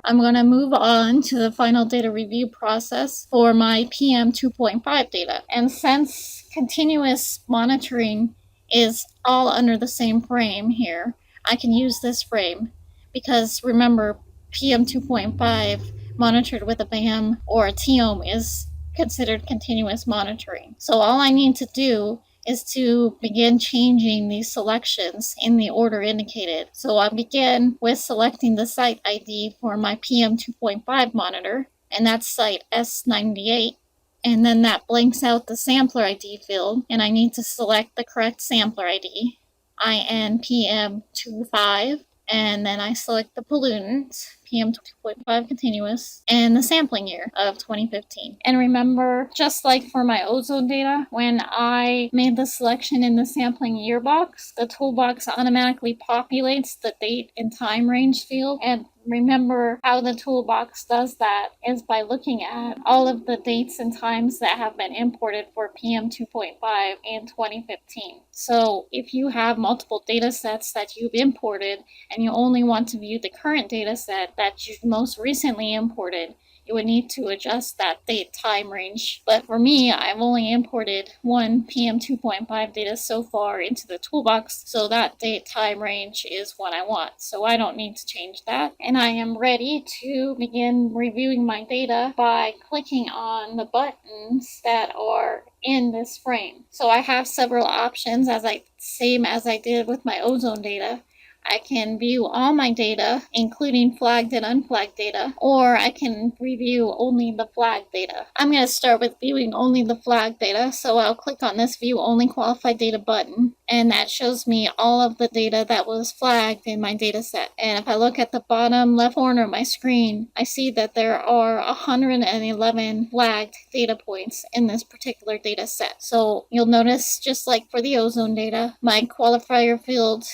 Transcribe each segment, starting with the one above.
I'm going to move on to the final data review process for my PM 2.5 data. And since continuous monitoring is all under the same frame here, I can use this frame because remember, PM 2.5 monitored with a BAM or a TOM is considered continuous monitoring. So all I need to do is to begin changing these selections in the order indicated. So I begin with selecting the site ID for my PM 2.5 monitor, and that's site S98. And then that blanks out the sampler ID field, and I need to select the correct sampler ID, INPM25, and then I select the pollutant, PM 2.5 continuous, and the sampling year of 2015. And remember, just like for my ozone data, when I made the selection in the sampling year box, the toolbox automatically populates the date and time range field. And remember how the toolbox does that is by looking at all of the dates and times that have been imported for PM 2.5 in 2015. So if you have multiple data sets that you've imported and you only want to view the current data set that you most recently imported, you would need to adjust that date time range. But for me, I've only imported one PM 2.5 data so far into the toolbox, so that date time range is what I want. So I don't need to change that. And I am ready to begin reviewing my data by clicking on the buttons that are in this frame. So I have several options, same as I did with my ozone data. I can view all my data, including flagged and unflagged data, or I can review only the flagged data. I'm going to start with viewing only the flagged data, so I'll click on this View Only Qualified Data button, and that shows me all of the data that was flagged in my data set. And if I look at the bottom left corner of my screen, I see that there are 111 flagged data points in this particular data set. So you'll notice, just like for the ozone data, my qualifier field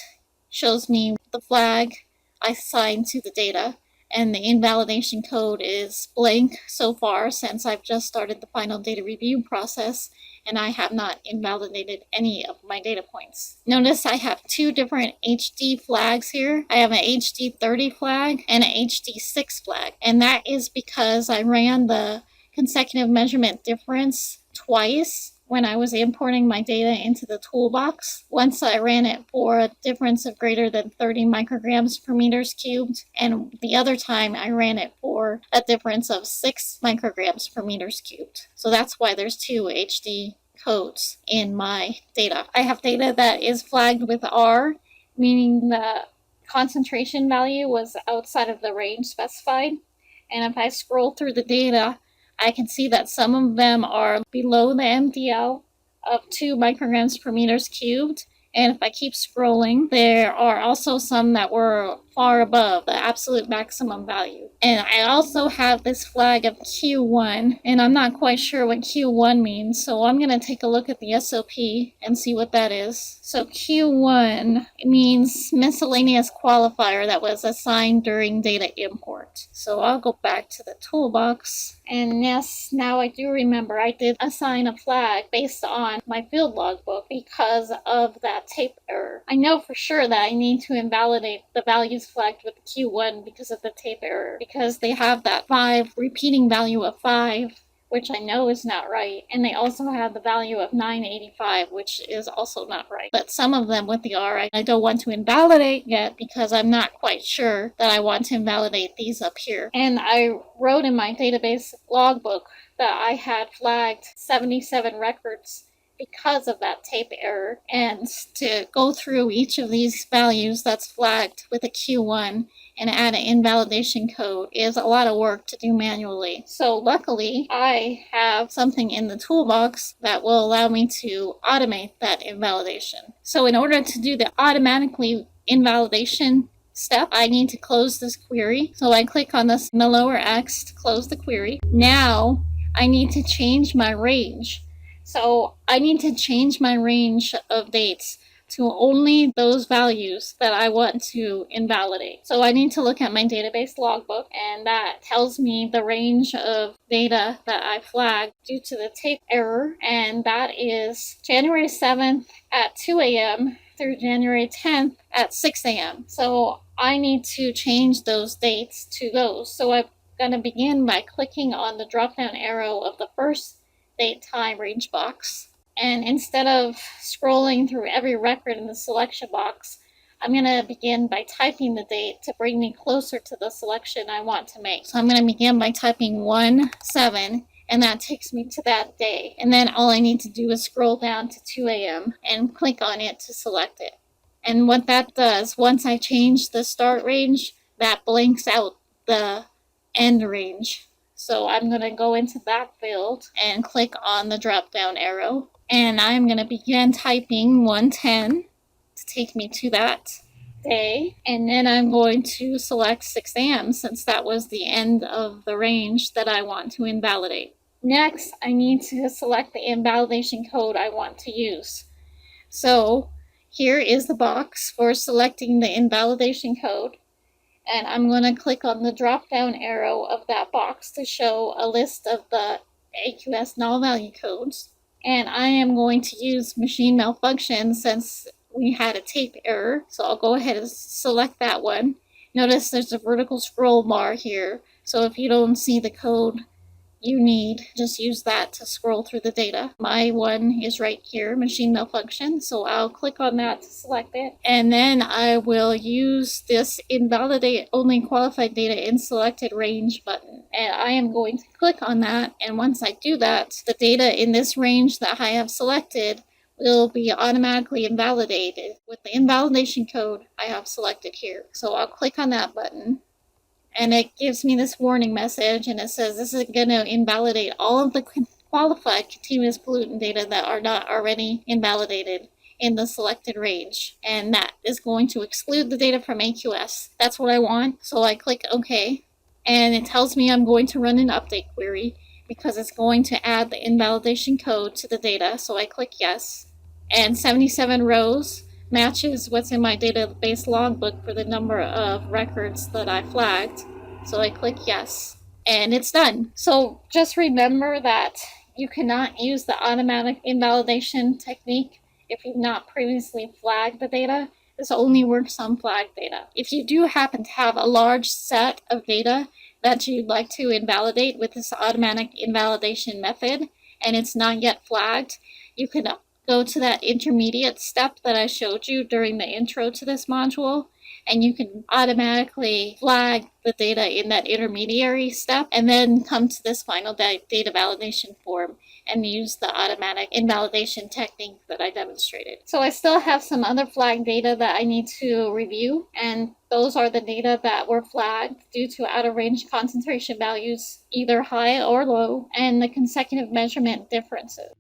shows me the flag I assigned to the data, and the invalidation code is blank so far since I've just started the final data review process and I have not invalidated any of my data points. Notice I have two different HD flags here. I have an HD30 flag and an HD6 flag, and that is because I ran the consecutive measurement difference twice when I was importing my data into the toolbox. Once I ran it for a difference of greater than 30 micrograms per meters cubed, and the other time I ran it for a difference of 6 micrograms per meters cubed. So that's why there's two HD codes in my data. I have data that is flagged with R, meaning the concentration value was outside of the range specified. And if I scroll through the data, I can see that some of them are below the MDL of 2 micrograms per meters cubed. And if I keep scrolling, there are also some that were far above the absolute maximum value. And I also have this flag of Q1, and I'm not quite sure what Q1 means, so I'm going to take a look at the SOP and see what that is. So Q1 means miscellaneous qualifier that was assigned during data import. So I'll go back to the toolbox. And yes, now I do remember I did assign a flag based on my field logbook because of that tape error. I know for sure that I need to invalidate the values flagged with Q1 because of the tape error, because they have that 5 repeating value of 5, which I know is not right, and they also have the value of 985, which is also not right. But some of them with the R, I don't want to invalidate yet because I'm not quite sure that I want to invalidate these up here. And I wrote in my database logbook that I had flagged 77 records because of that tape error, and to go through each of these values that's flagged with a Q1 and add an invalidation code is a lot of work to do manually. So luckily, I have something in the toolbox that will allow me to automate that invalidation. So in order to do the automatically invalidation step, I need to close this query. So I click on this in the lower X to close the query. Now I need to change my range. So I need to change my range of dates to only those values that I want to invalidate. So I need to look at my database logbook, and that tells me the range of data that I flagged due to the tape error, and that is January 7th at 2 a.m. through January 10th at 6 a.m. So I need to change those dates to those. So I'm going to begin by clicking on the drop down arrow of the first date time range box. And instead of scrolling through every record in the selection box, I'm going to begin by typing the date to bring me closer to the selection I want to make. So I'm going to begin by typing 1-7, and that takes me to that day. And then all I need to do is scroll down to 2 a.m. and click on it to select it. And what that does, once I change the start range, that blanks out the end range. So I'm going to go into that field and click on the drop down arrow. And I'm going to begin typing 110 to take me to that day. And then I'm going to select 6 a.m. since that was the end of the range that I want to invalidate. Next, I need to select the invalidation code I want to use. So here is the box for selecting the invalidation code. And I'm going to click on the drop down arrow of that box to show a list of the AQS null value codes. And I am going to use machine malfunction since we had a tape error. So I'll go ahead and select that one. Notice there's a vertical scroll bar here. So if you don't see the code you need, just use that to scroll through the data. My one is right here, machine malfunction, so I'll click on that to select it. And then I will use this invalidate only qualified data in selected range button. And I am going to click on that, and once I do that, the data in this range that I have selected will be automatically invalidated with the invalidation code I have selected here. So I'll click on that button. And it gives me this warning message, and it says this is going to invalidate all of the qualified continuous pollutant data that are not already invalidated in the selected range. And that is going to exclude the data from AQS. That's what I want. So I click OK. And it tells me I'm going to run an update query because it's going to add the invalidation code to the data. So I click yes. And 77 rows matches what's in my database logbook for the number of records that I flagged. So I click yes, and it's done. So just remember that you cannot use the automatic invalidation technique if you've not previously flagged the data. This only works on flagged data. If you do happen to have a large set of data that you'd like to invalidate with this automatic invalidation method, and it's not yet flagged, you can go to that intermediate step that I showed you during the intro to this module, and you can automatically flag the data in that intermediary step and then come to this final data validation form and use the automatic invalidation technique that I demonstrated. So I still have some other flagged data that I need to review, and those are the data that were flagged due to out of range concentration values, either high or low, and the consecutive measurement differences.